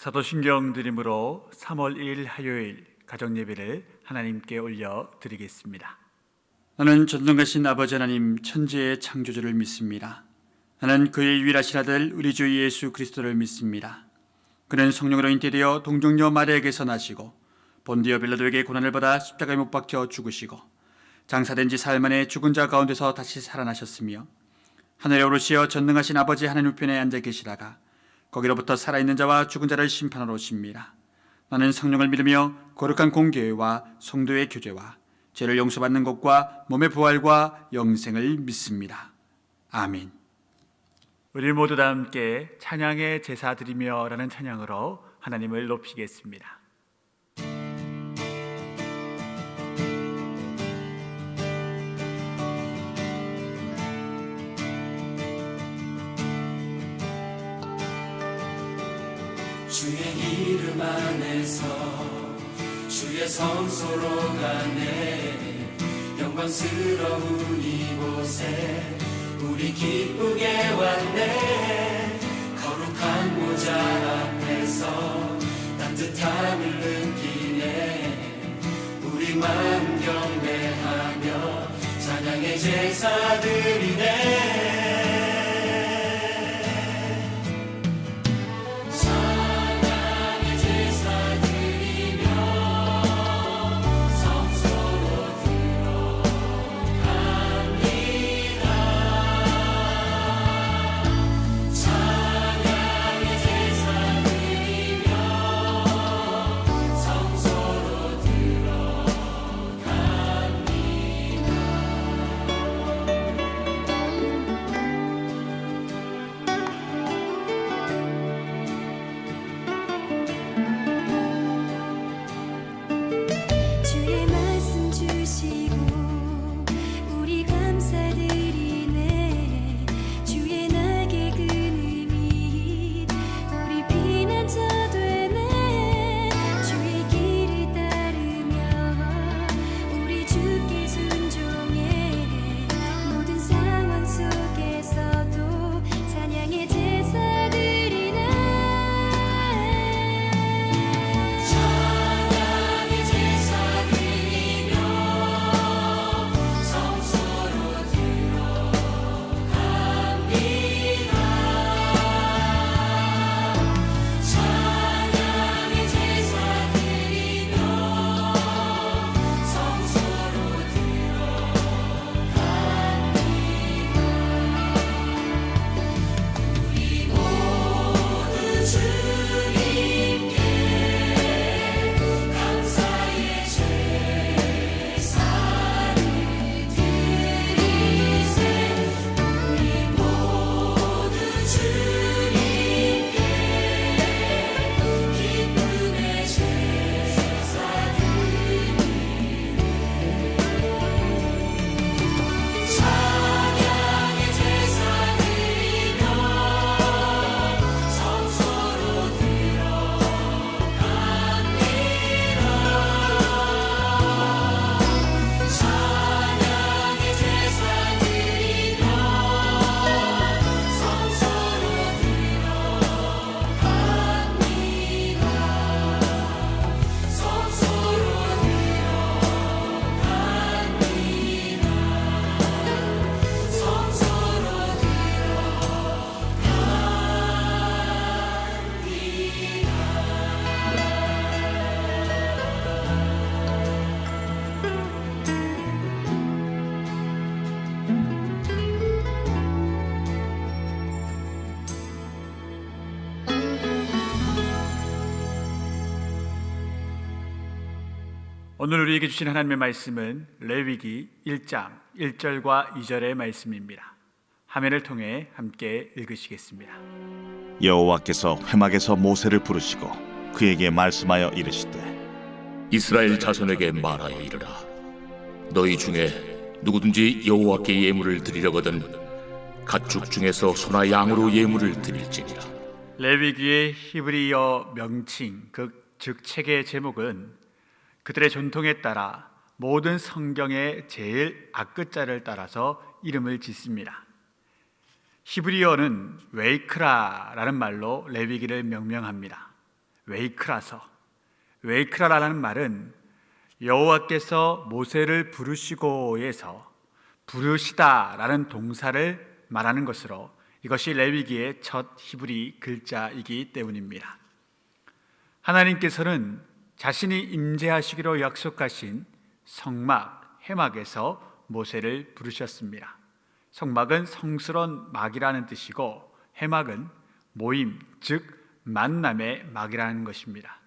사도신경 드림으로 3월 1일 화요일 가정예배를 하나님께 올려드리겠습니다. 나는 전능하신 아버지 하나님 천지의 창조주를 믿습니다. 나는 그의 유일하신 아들 우리 주 예수 그리스도를 믿습니다. 그는 성령으로 잉태되어 동정녀 마리아에게서 나시고 본디오 빌라도에게 고난을 받아 십자가에 못 박혀 죽으시고 장사된 지 사흘 만에 죽은 자 가운데서 다시 살아나셨으며 하늘에 오르시어 전능하신 아버지 하나님 우편에 앉아 계시다가 거기로부터 살아있는 자와 죽은 자를 심판하러 오십니다. 나는 성령을 믿으며 거룩한 공교회와 성도의 교제와 죄를 용서받는 것과 몸의 부활과 영생을 믿습니다. 아멘. 우리 모두 다 함께 찬양의 제사 드리며 라는 찬양으로 하나님을 높이겠습니다. 주의 이름 안에서 주의 성소로 가네. 영광스러운 이곳에 우리 기쁘게 왔네. 거룩한 모자 앞에서 따뜻함을 느끼네. 우리 마음 경배하며 찬양의 제사 드리네. 오늘 우리에게 주신 하나님의 말씀은 레위기 1장 1절과 2절의 말씀입니다. 화면을 통해 함께 읽으시겠습니다. 여호와께서 회막에서 모세를 부르시고 그에게 말씀하여 이르시되 이스라엘 자손에게 말하여 이르라. 너희 중에 누구든지 여호와께 예물을 드리려거든 가축 중에서 소나 양으로 예물을 드릴지니라. 레위기의 히브리어 명칭 즉 책의 제목은 그들의 전통에 따라 모든 성경의 제일 앞글자를 따라서 이름을 짓습니다. 히브리어는 웨이크라라는 말로 레위기를 명명합니다. 웨이크라라는 말은 여호와께서 모세를 부르시고에서 부르시다라는 동사를 말하는 것으로 이것이 레위기의 첫 히브리 글자이기 때문입니다. 하나님께서는 자신이 임재하시기로 약속하신 성막, 해막에서 모세를 부르셨습니다. 성막은 성스러운 막이라는 뜻이고 해막은 모임, 즉 만남의 막이라는 것입니다.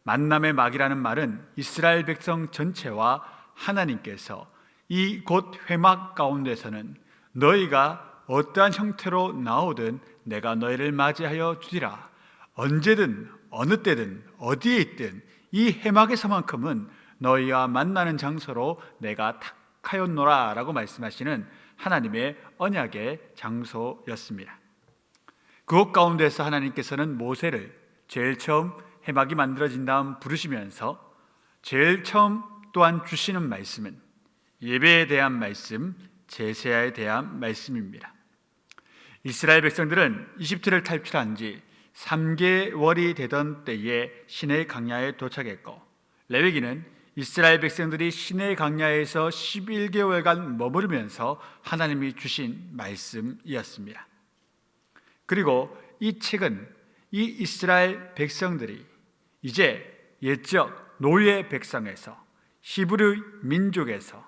만남의 막이라는 말은 이스라엘 백성 전체와 하나님께서 이 곧 회막 가운데서는 너희가 어떠한 형태로 나오든 내가 너희를 맞이하여 주리라. 언제든 어느 때든 어디에 있든 이 해막에서만큼은 너희와 만나는 장소로 내가 택하였노라 라고 말씀하시는 하나님의 언약의 장소였습니다. 그곳 가운데서 하나님께서는 모세를 제일 처음 해막이 만들어진 다음 부르시면서 제일 처음 또한 주시는 말씀은 예배에 대한 말씀, 제사에 대한 말씀입니다. 이스라엘 백성들은 이집트를 탈출한 지 3개월이 되던 때에 시내 광야에 도착했고, 레위기는 이스라엘 백성들이 시내 광야에서 11개월간 머무르면서 하나님이 주신 말씀이었습니다. 그리고 이 책은 이 이스라엘 백성들이 이제 옛적 노예 백성에서 히브리 민족에서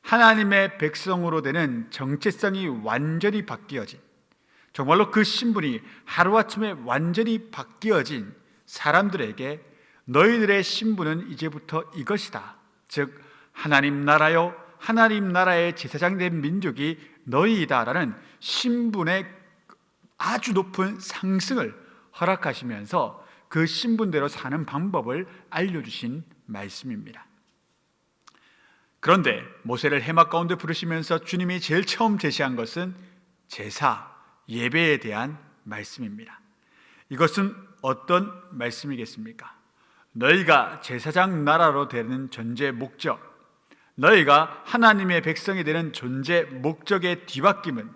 하나님의 백성으로 되는 정체성이 완전히 바뀌어진, 정말로 그 신분이 하루아침에 완전히 바뀌어진 사람들에게 너희들의 신분은 이제부터 이것이다, 즉 하나님 나라요 하나님 나라의 제사장 된 민족이 너희이다 라는 신분의 아주 높은 상승을 허락하시면서 그 신분대로 사는 방법을 알려주신 말씀입니다. 그런데 모세를 해막 가운데 부르시면서 주님이 제일 처음 제시한 것은 제사, 예배에 대한 말씀입니다. 이것은 어떤 말씀이겠습니까? 너희가 제사장 나라로 되는 존재 목적, 너희가 하나님의 백성이 되는 존재 목적의 뒤바뀜은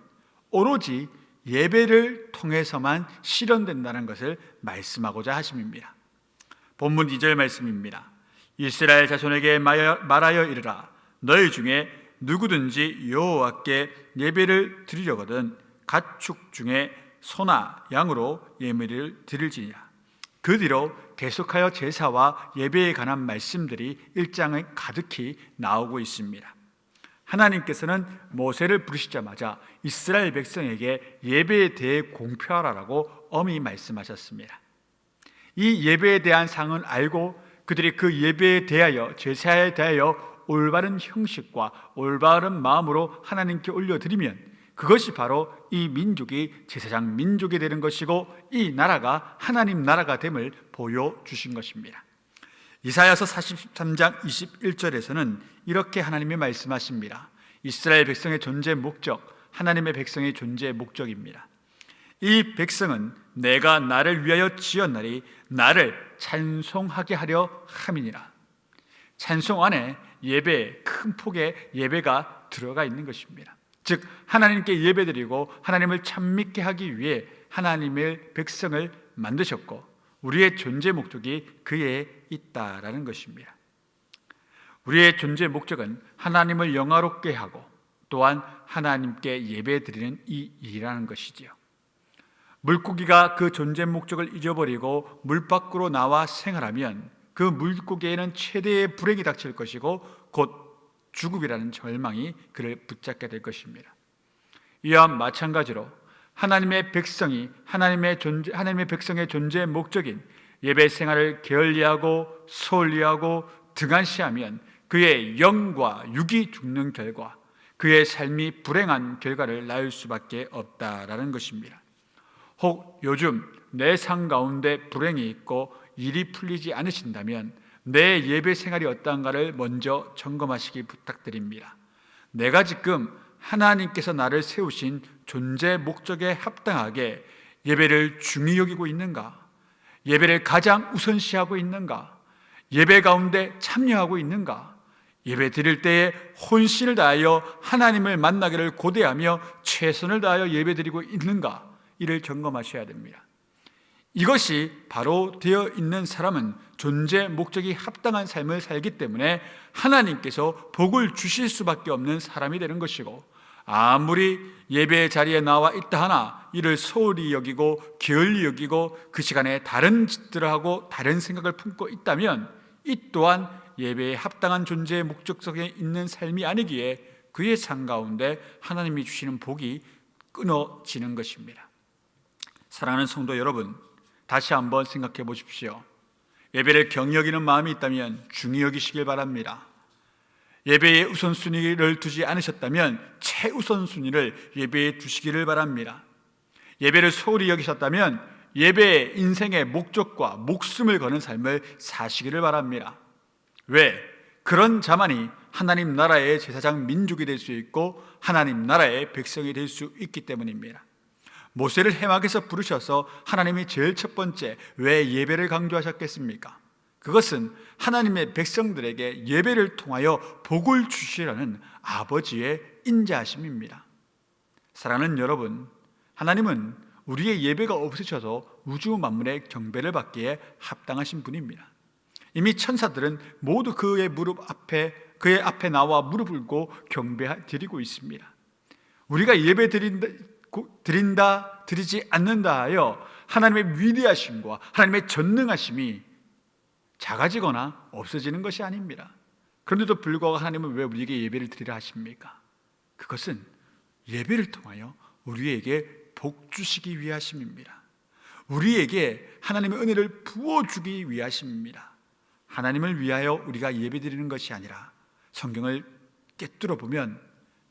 오로지 예배를 통해서만 실현된다는 것을 말씀하고자 하심입니다. 본문 2절 말씀입니다. 이스라엘 자손에게 말하여 이르라. 너희 중에 누구든지 여호와께 예배를 드리려거든 가축 중에 소나 양으로 예배를 드릴지니라. 그 뒤로 계속하여 제사와 예배에 관한 말씀들이 1장에 가득히 나오고 있습니다. 하나님께서는 모세를 부르시자마자 이스라엘 백성에게 예배에 대해 공표하라라고 엄히 말씀하셨습니다. 이 예배에 대한 상을 알고 그들이 그 예배에 대하여, 제사에 대하여 올바른 형식과 올바른 마음으로 하나님께 올려드리면 그것이 바로 이 민족이 제사장 민족이 되는 것이고 이 나라가 하나님 나라가 됨을 보여주신 것입니다. 이사야서 43장 21절에서는 이렇게 하나님이 말씀하십니다. 이스라엘 백성의 존재 목적, 하나님의 백성의 존재 목적입니다. 이 백성은 내가 나를 위하여 지었나니 나를 찬송하게 하려 함이니라. 찬송 안에 예배, 큰 폭의 예배가 들어가 있는 것입니다. 즉 하나님께 예배드리고 하나님을 참 믿게 하기 위해 하나님의 백성을 만드셨고 우리의 존재 목적이 그에 있다라는 것입니다. 우리의 존재 목적은 하나님을 영화롭게 하고 또한 하나님께 예배드리는 이 일이라는 것이지요. 물고기가 그 존재 목적을 잊어버리고 물 밖으로 나와 생활하면 그 물고기에는 최대의 불행이 닥칠 것이고 곧 죽음이라는 절망이 그를 붙잡게 될 것입니다. 이와 마찬가지로 하나님의 백성이 하나님의 백성의 존재 목적인 예배 생활을 게을리하고 소홀히하고 등한시하면 그의 영과 육이 죽는 결과 그의 삶이 불행한 결과를 낳을 수밖에 없다라는 것입니다. 혹 요즘 내 삶 가운데 불행이 있고 일이 풀리지 않으신다면 내 예배 생활이 어떠한가를 먼저 점검하시기 부탁드립니다. 내가 지금 하나님께서 나를 세우신 존재 목적에 합당하게 예배를 중히 여기고 있는가? 예배를 가장 우선시하고 있는가? 예배 가운데 참여하고 있는가? 예배 드릴 때에 혼신을 다하여 하나님을 만나기를 고대하며 최선을 다하여 예배 드리고 있는가? 이를 점검하셔야 됩니다. 이것이 바로 되어 있는 사람은 존재 목적이 합당한 삶을 살기 때문에 하나님께서 복을 주실 수밖에 없는 사람이 되는 것이고, 아무리 예배 자리에 나와 있다 하나 이를 소홀히 여기고 게을리 여기고 그 시간에 다른 짓들을 하고 다른 생각을 품고 있다면 이 또한 예배에 합당한 존재의 목적 속에 있는 삶이 아니기에 그의 삶 가운데 하나님이 주시는 복이 끊어지는 것입니다. 사랑하는 성도 여러분, 다시 한번 생각해 보십시오. 예배를 경히 여기는 마음이 있다면 중히 여기시길 바랍니다. 예배에 우선순위를 두지 않으셨다면 최우선순위를 예배에 두시기를 바랍니다. 예배를 소홀히 여기셨다면 예배에 인생의 목적과 목숨을 거는 삶을 사시기를 바랍니다. 왜? 그런 자만이 하나님 나라의 제사장 민족이 될 수 있고 하나님 나라의 백성이 될 수 있기 때문입니다. 모세를 해막에서 부르셔서 하나님이 제일 첫 번째 왜 예배를 강조하셨겠습니까? 그것은 하나님의 백성들에게 예배를 통하여 복을 주시라는 아버지의 인자하심입니다. 사랑하는 여러분, 하나님은 우리의 예배가 없으셔서 우주 만물의 경배를 받기에 합당하신 분입니다. 이미 천사들은 모두 그의 앞에 나와 무릎을 꿇고 경배 드리고 있습니다. 우리가 예배 드리지 않는다 하여 하나님의 위대하심과 하나님의 전능하심이 작아지거나 없어지는 것이 아닙니다. 그런데도 불구하고 하나님은 왜 우리에게 예배를 드리라 하십니까? 그것은 예배를 통하여 우리에게 복 주시기 위하심입니다. 우리에게 하나님의 은혜를 부어주기 위하심입니다. 하나님을 위하여 우리가 예배 드리는 것이 아니라 성경을 꿰뚫어 보면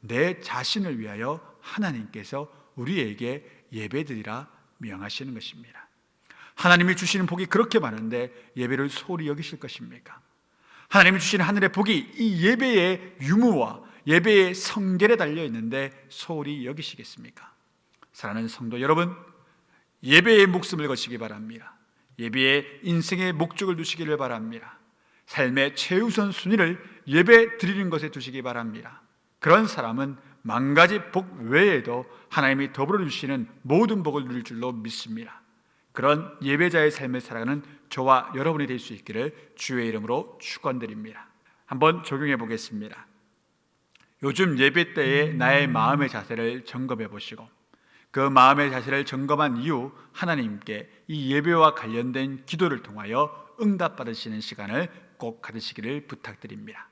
내 자신을 위하여 하나님께서 우리에게 예배 드리라 명하시는 것입니다. 하나님이 주시는 복이 그렇게 많은데 예배를 소홀히 여기실 것입니까? 하나님이 주시는 하늘의 복이 이 예배의 유무와 예배의 성결에 달려 있는데 소홀히 여기시겠습니까? 사랑하는 성도 여러분, 예배의 목숨을 거시기 바랍니다. 예배에 인생의 목적을 두시기를 바랍니다. 삶의 최우선 순위를 예배 드리는 것에 두시기 바랍니다. 그런 사람은 만 가지 복 외에도 하나님이 더불어 주시는 모든 복을 누릴 줄로 믿습니다. 그런 예배자의 삶을 살아가는 저와 여러분이 될 수 있기를 주의 이름으로 축원드립니다. 한번 적용해 보겠습니다. 요즘 예배 때에 나의 마음의 자세를 점검해 보시고 그 마음의 자세를 점검한 이후 하나님께 이 예배와 관련된 기도를 통하여 응답받으시는 시간을 꼭 가지시기를 부탁드립니다.